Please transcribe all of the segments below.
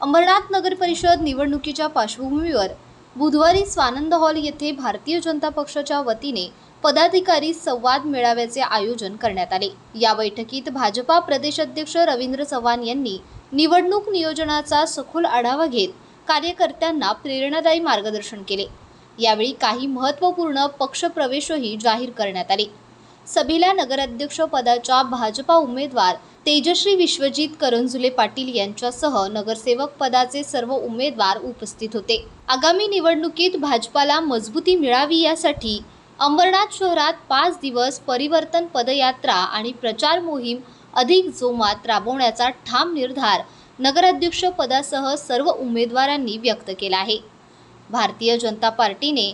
अंबरनाथ नगर परिषद निवडणुकीच्या पार्श्वभूमीवर बुधवारी स्वानंद हॉल येथे भारतीय जनता पक्षाच्या वतीने पदाधिकारी संवाद मेळाव्याचे आयोजन करण्यात आले। या बैठकीत भाजपा प्रदेश अध्यक्ष रवींद्र चव्हाण यांनी निवडणूक नियोजनाचा सखोल आढावा घेत कार्यकर्त्यांना प्रेरणादायी मार्गदर्शन केले। यावेळी काही महत्त्वपूर्ण पक्ष प्रवेशही जाहीर करण्यात आले। सभेला नगराध्यक्ष पदाच्या भाजपा उमेदवार तेजश्री विश्वजित करंजुले पाटील यांच्यासह नगरसेवक पदाचे सर्व उमेदवार उपस्थित होते। आगामी निवडणुकीत भाजपाला मजबूती मिळावी यासाठी अंबरनाथ शहरात 5 दिवस परिवर्तन पदयात्रा आणि प्रचार मोहीम अधिक जोमात राबवण्याचा ठाम निर्धार नगराध्यक्ष पदासह सर्व उमेदवारांनी व्यक्त केला आहे। भारतीय जनता पार्टीने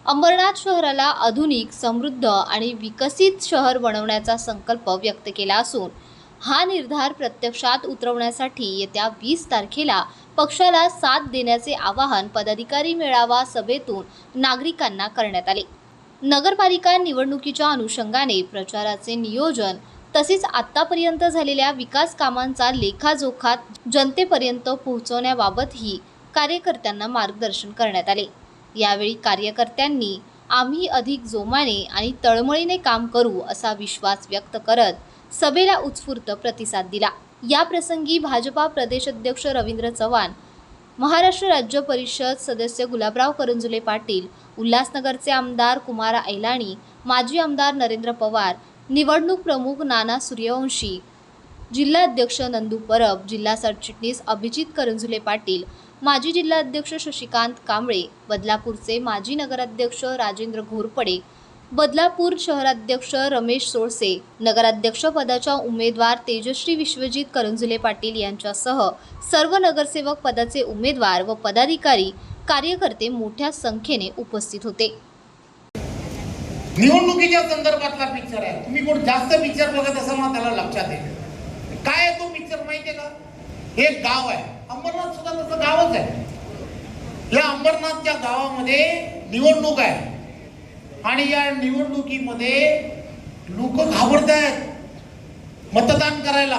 अंबरनाथ शहराला आधुनिक, समृद्ध आणि विकसित शहर बनवण्याचा संकल्प व्यक्त केला असून हा निर्धार प्रत्यक्षात उतरवण्यासाठी येत्या 20 तारखेला पक्षाला साथ देण्याचे आवाहन पदाधिकारी मेळावा सभेतून नागरिकांना करण्यात आले। नगरपालिका निवडणुकीच्या अनुषंगाने प्रचाराचे नियोजन तसेच आतापर्यंत झालेल्या विकास कामांचा लेखाजोखा जनतेपर्यंत पोहोचवण्याबाबतही कार्यकर्त्यांना मार्गदर्शन करण्यात आले। यावेळी कार्यकर्त्यांनी आम्ही अधिक जोमाने आणि तळमळीने काम करू असा विश्वास व्यक्त करत सभेला उत्स्फूर्त प्रतिसाद दिला। या प्रसंगी भाजपा प्रदेश अध्यक्ष रवींद्र चव्हाण, महाराष्ट्र राज्य परिषद सदस्य गुलाबराव करंजुले पाटील, उल्हासनगरचे आमदार कुमार ऐलाणी, माजी आमदार नरेंद्र पवार, निवडणूक प्रमुख नाना सूर्यवंशी, जिल्हाध्यक्ष नंदू परब, जिल्हा सरचिटणीस अभिजित करंजुले पाटील, माजी जिल्हाध्यक्ष शशिकांत कांबळे, बदलापूरचे माजी नगराध्यक्ष राजेंद्र घोरपडे, बदलापूर शहराध्यक्ष रमेश सोळसे, नगराध्यक्ष पदाच्या उमेदवार तेजश्री विश्वजित करंजुले पाटील यांच्यासह सर्व नगरसेवक पदाचे उमेदवार व पदाधिकारी कार्यकर्ते मोठ्या संख्येने उपस्थित होते। निवडणुकीच्या संदर्भातला पिक्चर आहे। तुम्ही कोण जास्त पिक्चर बघत असाल ना त्याला लक्षात येईल। काय आहे तो पिक्चर माहितीये का? एक गाव आहे, अंबरनाथ सुद्धा तसं गावच आहे। या अंबरनाथच्या गावामध्ये निवडणूक आहे आणि या निवडणुकीमध्ये लोक घाबरतायत मतदान करायला।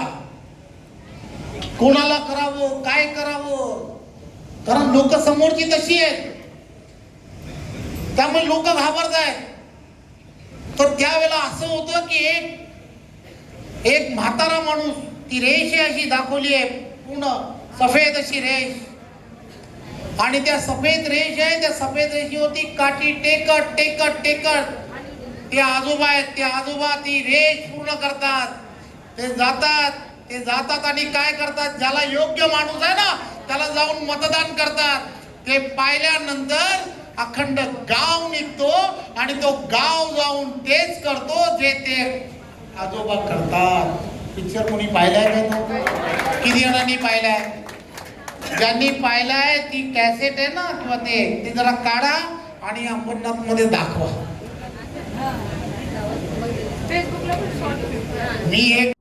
कोणाला करावं, काय करावं, कारण लोक समोरची तशी आहेत, त्यामुळे लोक घाबरतायत। तर त्यावेळेला असं होतं की एक म्हातारा माणूस, ती रेष अशी दाखवली आहे, पूर्ण सफेद अशी रेष, आणि त्या सफेद रेष आहे, त्या सफेद रेषेवरती काठी टेकत टेकत टेकत ते आजोबा आहेत, ते आजोबा ती रेष पूर्ण करतात। ते जातात आणि काय करतात, ज्याला योग्य माणूस आहे ना त्याला जाऊन मतदान करतात। ते पाहिल्यानंतर अखंड गाव निघतो आणि तो गाव जाऊन तेच करतो जे ते आजोबा करतात। पिक्चर कोणी पाहिलाय का? तो किती जणांनी पाहिलाय? ज्यांनी पाहिलाय ती कॅसेट आहे ना किंवा ते जरा काढा आणि अंबरनाथ मध्ये दाखवा। मी एक